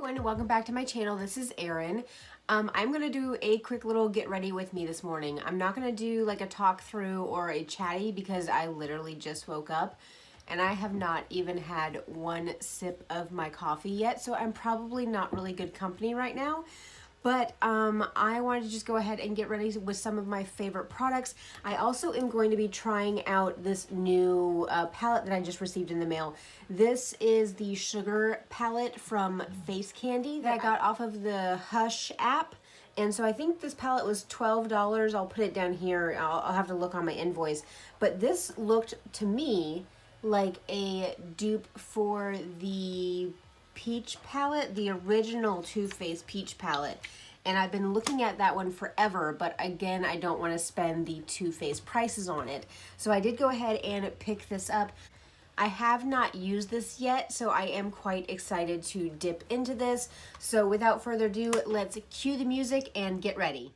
everyone, welcome back to my channel. This is Erin. I'm gonna do a quick little get ready with me this morning. I'm not gonna do like a talk through or a chatty because I literally just woke up and I have not even had one sip of my coffee yet, so I'm probably not really good company right now. But I wanted to just go ahead and get ready with some of my favorite products. I also am going to be trying out this new palette that I just received in the mail. This is the sugar palette from Face Candy that I got off of the Hush app. And so I think this palette was $12. I'll put it down here. I'll have to look on my invoice. But this looked to me like a dupe for the Peach palette, the original Too Faced Peach palette. And I've been looking at that one forever, but again, I don't want to spend the Too Faced prices on it. So I did go ahead and pick this up. I have not used this yet, so I am quite excited to dip into this. So without further ado, let's cue the music and get ready.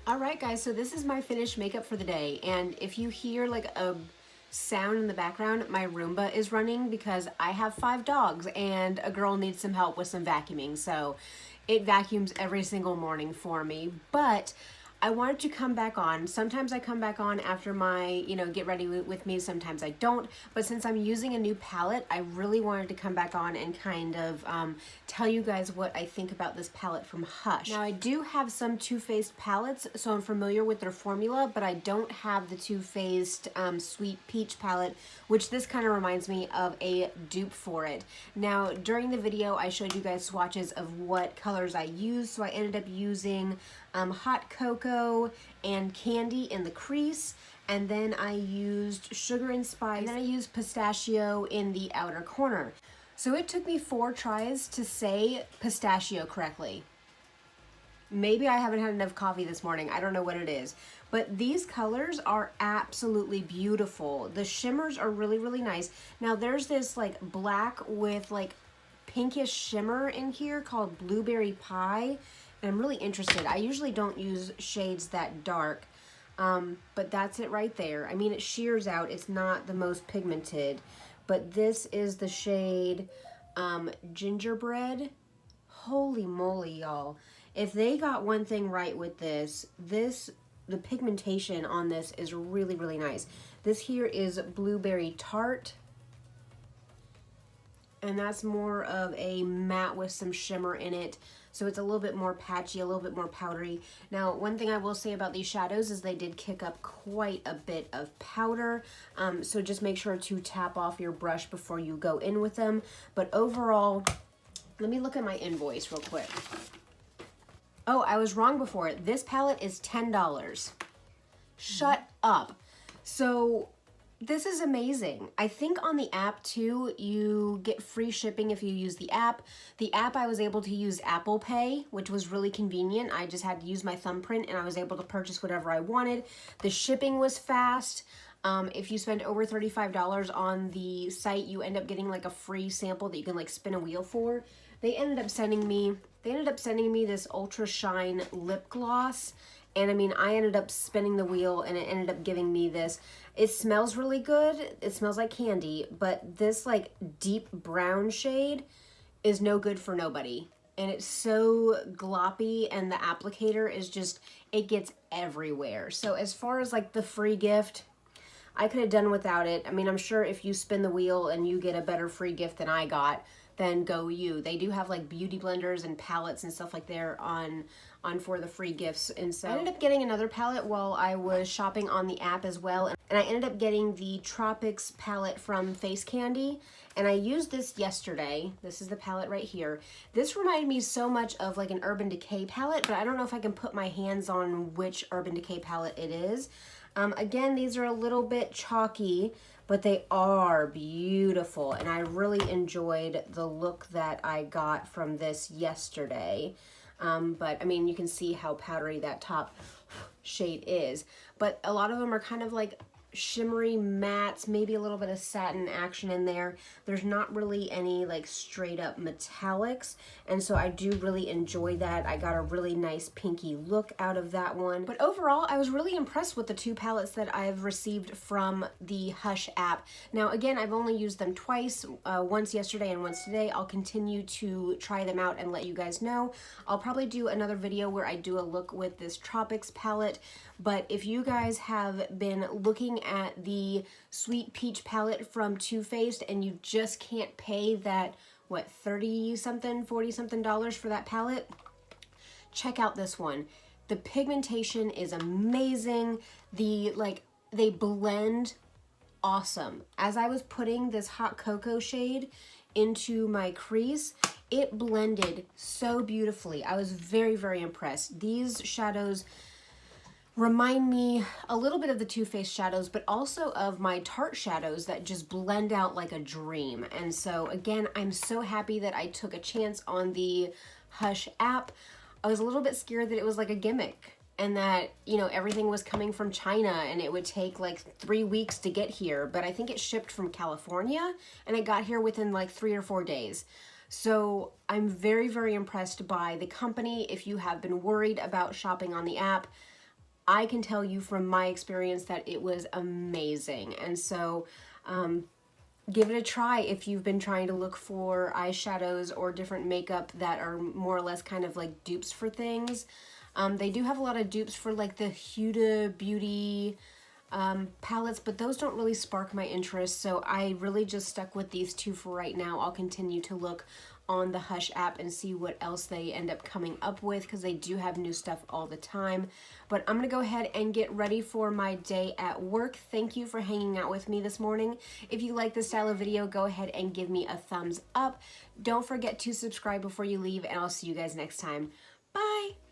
All right, guys, so this is my finished makeup for the day. And if you hear like a sound in the background, my Roomba is running because I have 5 dogs and a girl needs some help with some vacuuming. So it vacuums every single morning for me. But I wanted to come back on. Sometimes I come back on after my, get ready with me. Sometimes I don't. But since I'm using a new palette, I really wanted to come back on and kind of tell you guys what I think about this palette from Hush. Now, I do have some Too Faced palettes, so I'm familiar with their formula, but I don't have the Too Faced Sweet Peach palette, which this kind of reminds me of a dupe for it. Now, during the video, I showed you guys swatches of what colors I used, so I ended up using hot cocoa and candy in the crease, and then I used sugar and spice, and then I used pistachio in the outer corner. So it took me 4 tries to say pistachio correctly. Maybe I haven't had enough coffee this morning. I don't know what it is. But these colors are absolutely beautiful. The shimmers are really, really nice. Now there's this like black with like pinkish shimmer in here called Blueberry Pie. And I'm really interested. I usually don't use shades that dark, but that's it right there. I mean, it shears out. It's not the most pigmented, but this is the shade Gingerbread. Holy moly, y'all. If they got one thing right with this, the pigmentation on this is really, really nice. This here is Blueberry Tart. And that's more of a matte with some shimmer in it. So it's a little bit more patchy, a little bit more powdery. Now, one thing I will say about these shadows is they did kick up quite a bit of powder. So just make sure to tap off your brush before you go in with them. But overall, let me look at my invoice real quick. Oh, I was wrong before. This palette is $10. Shut up. So this is amazing. I think on the app too, you get free shipping if you use the app. The app, I was able to use Apple Pay, which was really convenient. I just had to use my thumbprint and I was able to purchase whatever I wanted. The shipping was fast. If you spend over $35 on the site, you end up getting like a free sample that you can like spin a wheel for. They ended up sending me this Ultra Shine lip gloss. And I mean, I ended up spinning the wheel and it ended up giving me this. It smells really good. It smells like candy, but this like deep brown shade is no good for nobody. And it's so gloppy and the applicator is just, it gets everywhere. So as far as like the free gift, I could have done without it. I mean, I'm sure if you spin the wheel and you get a better free gift than I got, then go you. They do have like beauty blenders and palettes and stuff like there on for the free gifts. And so I ended up getting another palette while I was shopping on the app as well. And I ended up getting the Tropics palette from Face Candy. And I used this yesterday. This is the palette right here. This reminded me so much of like an Urban Decay palette, but I don't know if I can put my hands on which Urban Decay palette it is. Again, these are a little bit chalky, but they are beautiful. And I really enjoyed the look that I got from this yesterday. But I mean, you can see how powdery that top shade is. But a lot of them are kind of like shimmery mattes, maybe a little bit of satin action in there. There's not really any like straight up metallics, and so I do really enjoy that. I got a really nice pinky look out of that one. But overall, I was really impressed with the 2 palettes that I've received from the Hush app. Now again, I've only used them twice, once yesterday and once today. I'll continue to try them out and let you guys know. I'll probably do another video where I do a look with this Tropics palette. But if you guys have been looking at the Sweet Peach palette from Too Faced and you just can't pay that, what, 30-something, 40-something dollars for that palette, check out this one. The pigmentation is amazing. They blend awesome. As I was putting this hot cocoa shade into my crease, it blended so beautifully. I was very, very impressed. These shadows remind me a little bit of the Too Faced shadows, but also of my Tarte shadows that just blend out like a dream. And so again, I'm so happy that I took a chance on the Hush app. I was a little bit scared that it was like a gimmick and that, you know, everything was coming from China and it would take like 3 weeks to get here. But I think it shipped from California and it got here within like 3 or 4 days. So I'm very, very impressed by the company. If you have been worried about shopping on the app, I can tell you from my experience that it was amazing. And so give it a try if you've been trying to look for eyeshadows or different makeup that are more or less kind of like dupes for things. They do have a lot of dupes for like the Huda Beauty palettes, but those don't really spark my interest, so I really just stuck with these two for right now. I'll continue to look on the Hush app and see what else they end up coming up with, because they do have new stuff all the time. But I'm gonna go ahead and get ready for my day at work. Thank you for hanging out with me this morning. If you like this style of video, go ahead and give me a thumbs up. Don't forget to subscribe before you leave, and I'll see you guys next time. Bye!